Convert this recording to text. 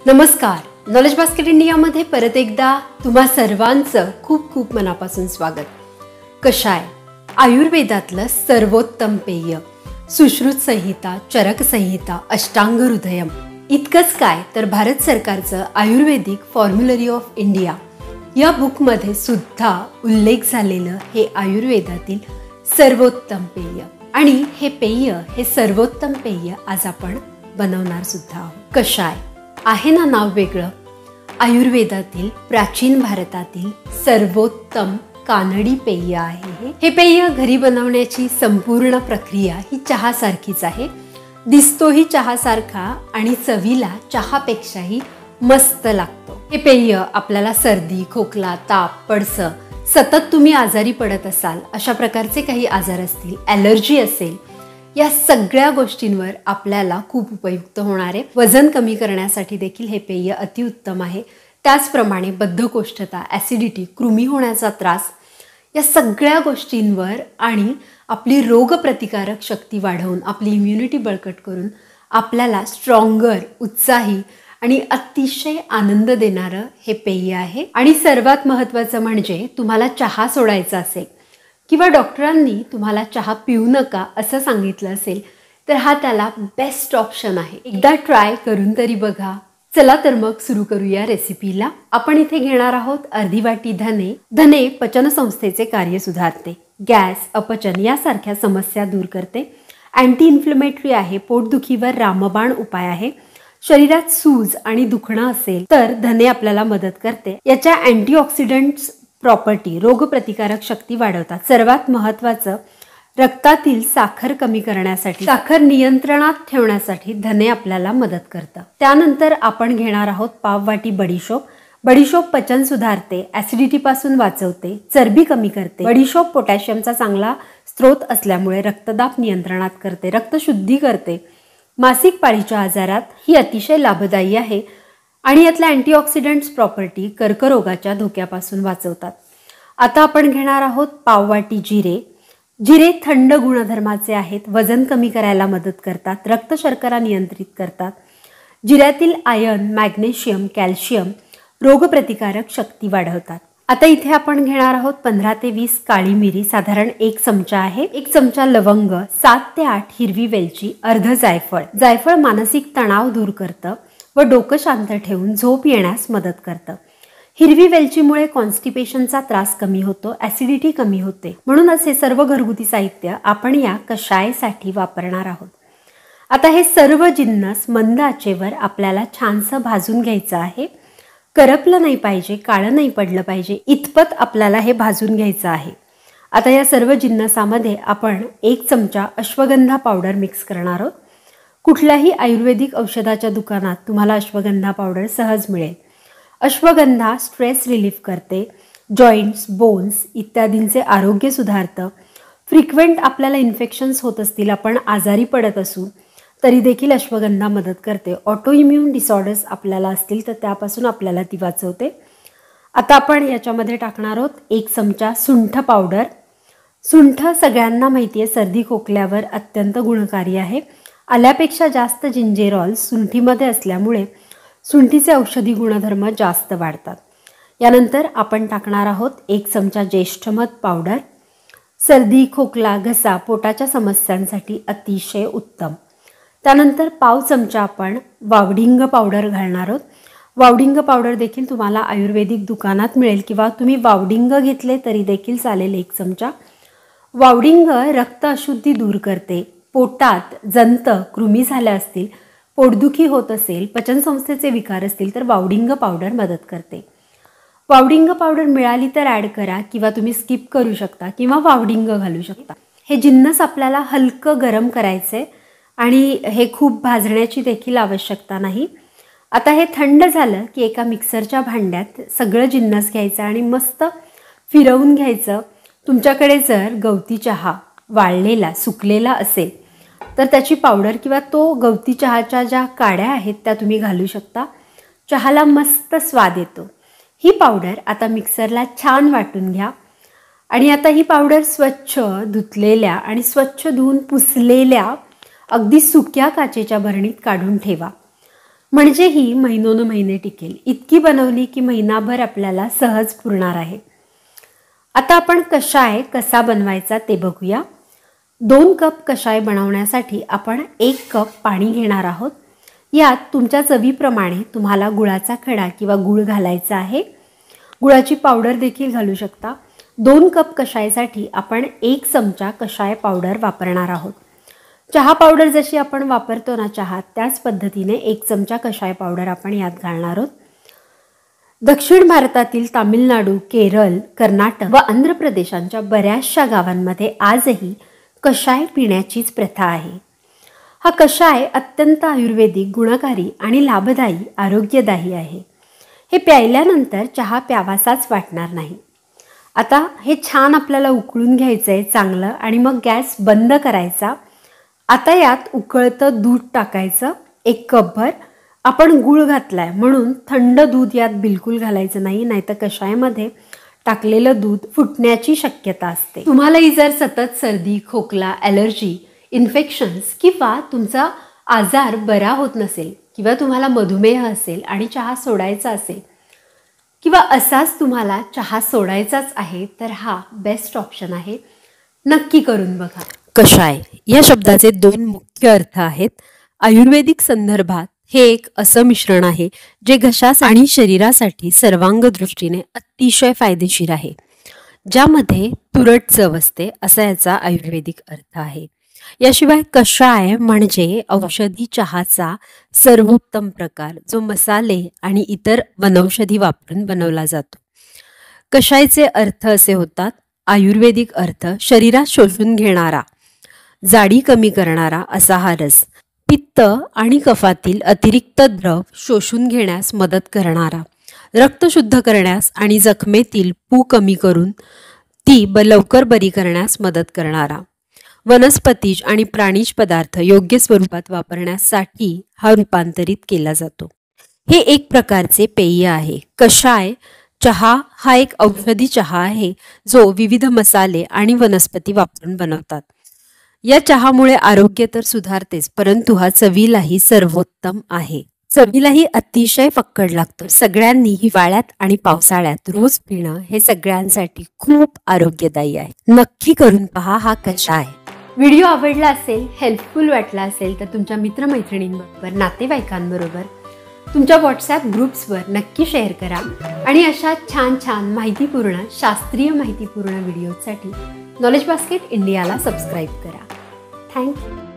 नमस्कार. Knowledge basket इंडियामध्ये परत एकदा तुम्हा सर्वांचं खूप खूप मनापासून स्वागत. कषाय आयुर्वेदातलं सर्वोत्तम पेय, सुश्रुत संहिता, चरक संहिता, अष्टांग हृदयम. इतकंच काय तर भारत सरकारचं आयुर्वेदिक फॉर्म्युलरी ऑफ इंडिया या बुकमध्ये सुद्धा उल्लेख झालेलं हे आयुर्वेदातील सर्वोत्तम पेय. आणि हे सर्वोत्तम पेय आज आपण बनवणार सुद्धा आहोत. कषाय आहे ना नाव वेगळं, आयुर्वेदातील प्राचीन भारतातील सर्वोत्तम कानडी पेय आहे. हे पेय घरी बनवण्याची संपूर्ण प्रक्रिया ही चहासारखीच आहे. दिसतोही चहासारखा आणि चवीला चहापेक्षाही मस्त लागतो. हे पेय आपल्याला सर्दी, खोकला, ताप, पडसं, सतत तुम्ही आजारी पडत असाल, अशा प्रकारचे काही आजार असतील, ॲलर्जी असेल, या सगळ्या गोष्टींवर आपल्याला खूप उपयुक्त होणार आहे. वजन कमी करण्यासाठी देखील हे पेय अतिउत्तम आहे. त्याचप्रमाणे बद्धकोष्ठता, ॲसिडिटी, कृमी होण्याचा त्रास, या सगळ्या गोष्टींवर आणि आपली रोगप्रतिकारक शक्ती वाढवून, आपली इम्युनिटी बळकट करून आपल्याला स्ट्रॉंगर, उत्साही आणि अतिशय आनंद देणारं हे पेय आहे. आणि सर्वात महत्त्वाचं म्हणजे तुम्हाला चहा सोडायचा असेल किंवा डॉक्टरांनी तुम्हाला चहा पिऊ नका असं सांगितलं असेल तर हा त्याला बेस्ट ऑप्शन आहे. एकदा ट्राय करून तरी बघा. चला तर मग सुरू करूया रेसिपीला. आपण इथे घेणार आहोत अर्धी वाटी धने. धने पचनसंस्थेचे कार्य सुधारते, गॅस, अपचन यासारख्या समस्या दूर करते, अँटी इन्फ्लेमेटरी आहे, पोटदुखीवर रामबाण उपाय आहे. शरीरात सूज आणि दुखणं असेल तर धने आपल्याला मदत करते. याच्या अँटीऑक्सिडंट्स प्रॉपर्टी रोगप्रतिकारक शक्ती वाढवतात. सर्वात महत्त्वाचं, रक्तातील साखर कमी करण्यासाठी, साखर नियंत्रणात ठेवण्यासाठी धने आपल्याला मदत करतं. त्यानंतर आपण घेणार आहोत पाव वाटी बडीशोप. बडीशोप पचन सुधारते, ॲसिडिटीपासून वाचवते, चरबी कमी करते. बडीशोप पोटॅशियमचा चांगला स्रोत असल्यामुळे रक्तदाब नियंत्रणात करते, रक्तशुद्धी करते. मासिक पाळीच्या आजारात ही अतिशय लाभदायी आहे आणि यातल्या अँटीऑक्सिडंट्स प्रॉपर्टी कर्करोगाच्या धोक्यापासून वाचवतात. आता आपण घेणार आहोत पाव वाटी जिरे. जिरे थंड गुणधर्माचे आहेत, वजन कमी करायला मदत करतात, रक्तशर्करा नियंत्रित करतात. जिऱ्यातील आयर्न, मॅग्नेशियम, कॅल्शियम रोगप्रतिकारक शक्ती वाढवतात. आता इथे आपण घेणार आहोत 15 ते 20 काळी मिरी, साधारण 1 चमचा आहे, 1 चमचा लवंग, 7 ते 8 हिरवी वेलची, अर्ध जायफळ. जायफळ मानसिक तणाव दूर करतं व डोकं शांत ठेवून झोप येण्यास मदत करतं. हिरवी वेलचीमुळे कॉन्स्टिपेशनचा त्रास कमी होतो, ॲसिडिटी कमी होते. म्हणूनच हे सर्व घरगुती साहित्य आपण या कषायसाठी वापरणार आहोत. आता हे सर्व जिन्नस मंद आचेवर आपल्याला छानसं भाजून घ्यायचं आहे. करपलं नाही पाहिजे, काळं नाही पडलं पाहिजे, इतपत आपल्याला हे भाजून घ्यायचं आहे. आता या सर्व जिन्नसामध्ये आपण 1 चमचा अश्वगंधा पावडर मिक्स करणार आहोत. कुठल्याही आयुर्वेदिक औषधाच्या दुकानात तुम्हाला अश्वगंधा पावडर सहज मिळेल. अश्वगंधा स्ट्रेस रिलीफ करते, जॉईंट्स, बोन्स इत्यादींचे आरोग्य सुधारतं. फ्रिक्वेंट आपल्याला इन्फेक्शन्स होत असतील, आपण आजारी पडत असू तरी देखील अश्वगंधा मदत करते. ऑटो इम्युन डिसऑर्डर्स आपल्याला असतील तर त्यापासून आपल्याला ती वाचवते. आता आपण याच्यामध्ये टाकणार आहोत 1 चमचा सुंठ पावडर. सुंठ सगळ्यांना माहिती आहे सर्दी खोकल्यावर अत्यंत गुणकारी आहे. आल्यापेक्षा जास्त जिंजेरॉल सुंठीमध्ये असल्यामुळे सुंठीचे औषधी गुणधर्म जास्त वाढतात. यानंतर आपण टाकणार आहोत 1 चमचा ज्येष्ठमध पावडर. सर्दी, खोकला, घसा, पोटाच्या समस्यांसाठी अतिशय उत्तम. त्यानंतर पाव चमचा आपण वावडिंग पावडर घालणार आहोत. वावडिंग पावडर देखील तुम्हाला आयुर्वेदिक दुकानात मिळेल किंवा तुम्ही वावडिंग घेतले तरी देखील चालेल. 1 चमचा. वावडिंग रक्त अशुद्धी दूर करते. पोटात जंत, कृमी झाल्या असतील, पोटदुखी होत असेल, पचनसंस्थेचे विकार असतील तर वावडिंग पावडर मदत करते. वावडिंग पावडर मिळाली तर ॲड करा किंवा तुम्ही स्किप करू शकता किंवा वावडिंग घालू शकता. हे जिन्नस आपल्याला हलकं गरम करायचे आणि हे खूप भाजण्याची देखील आवश्यकता नाही. आता हे थंड झालं की एका मिक्सरच्या भांड्यात सगळं जिन्नस घ्यायचं आणि मस्त फिरवून घ्यायचं. तुमच्याकडे जर गवती चहा वाळलेला, सुकलेला असेल तर त्याची पावडर किंवा तो गवती चहाच्या ज्या काड्या आहेत त्या तुम्ही घालू शकता. चहाला मस्त स्वाद येतो. ही पावडर आता मिक्सरला छान वाटून घ्या आणि आता ही पावडर स्वच्छ धुतलेल्या आणि स्वच्छ धुवून पुसलेल्या अगदी सुक्या काचेच्या भरणीत काढून ठेवा. म्हणजे ही महिनोन-महिने टिकेल. इतकी बनवली की महिनाभर आपल्याला सहज पुरणार आहे. आता आपण कषाय कसा बनवायचा ते बघूया. 2 कप कषाय बनवण्यासाठी आपण 1 कप पाणी घेणार आहोत. यात तुमच्या चवीप्रमाणे तुम्हाला गुळाचा खडा किंवा गूळ घालायचा आहे. गुळाची पावडर देखील घालू शकता. 2 कप कषायसाठी आपण 1 चमचा कषाय पावडर वापरणार आहोत. चहा पावडर जशी आपण वापरतो ना चहात, त्याच पद्धतीने 1 चमचा कषाय पावडर आपण यात घालणार आहोत. दक्षिण भारतातील तामिळनाडू, केरळ, कर्नाटक व आंध्र प्रदेशांच्या बऱ्याचशा गावांमध्ये आजही कषाय पिण्याचीच प्रथा आहे. हा कषाय अत्यंत आयुर्वेदिक, गुणकारी आणि लाभदायी, आरोग्यदायी आहे. हे प्यायल्यानंतर चहा प्यावासाच वाटणार नाही. आता हे छान आपल्याला उकळून घ्यायचं आहे चांगलं आणि मग गॅस बंद करायचा. आता यात उकळतं दूध टाकायचं 1 कपभर. आपण गूळ घातलाय म्हणून थंड दूध यात बिलकुल घालायचं नाही, नाहीतर कषायामध्ये टाकलेलं दूध फुटण्याची शक्यता असते. तुम्हालाही जर सतत सर्दी, खोकला, ॲलर्जी, इन्फेक्शन्स किंवा तुमचा आजार बरा होत नसेल किंवा तुम्हाला मधुमेह असेल आणि चहा सोडायचा असेल किंवा असाच तुम्हाला चहा सोडायचाच आहे, तर हा बेस्ट ऑप्शन आहे. नक्की करून बघा. कषाय या शब्दाचे 2 मुख्य अर्थ आहेत. आयुर्वेदिक संदर्भात हे एक असं मिश्रण आहे जे घशास आणि शरीरासाठी सर्वांग दृष्टीने अतिशय फायदेशीर आहे, ज्यामध्ये तुरट चव असते, असा याचा आयुर्वेदिक अर्थ आहे. याशिवाय कषाय म्हणजे औषधी चहाचा सर्वोत्तम प्रकार, जो मसाले आणि इतर वनौषधी वापरून बनवला जातो. कषायचे अर्थ असे होतात: आयुर्वेदिक अर्थ, शरीरात शोषून घेणारा, जाडी कमी करणारा असा हा रस, पित्त आणि कफातील अतिरिक्त द्रव शोषून घेण्यास मदत करणारा, रक्त शुद्ध करण्यास आणि जखमेतील पू कमी करून ती लवकर बरी करण्यास मदत करणारा, वनस्पतीज आणि प्राणीज पदार्थ योग्य स्वरूपात वापरण्यासाठी हा रूपांतरित केला जातो. हे एक प्रकारचे पेय आहे. कषाय चहा हा एक औषधी चहा आहे, जो विविध मसाले आणि वनस्पती वापरून बनवतात. या चहामुळे आरोग्य तर सुधारतेच, परंतु हा चवीलाही सर्वोत्तम आहे. चवीलाही अतिशय फक्कड लागतो. सगळ्यांनी हिवाळ्यात आणि पावसाळ्यात रोज पिणं हे सगळ्यांसाठी खूप आरोग्यदायी आहे. नक्की करून पहा हा कषाय. व्हिडिओ आवडला असेल, हेल्पफुल वाटला असेल तर तुमच्या मित्रमैत्रिणींबरोबर, नातेवाईकांबरोबर, तुमच्या व्हॉट्सॲप ग्रुप्सवर नक्की शेअर करा. आणि अशा छान छान माहितीपूर्ण, शास्त्रीय माहितीपूर्ण व्हिडिओसाठी नॉलेज बास्केट इंडियाला सबस्क्राईब करा. थँक्यू.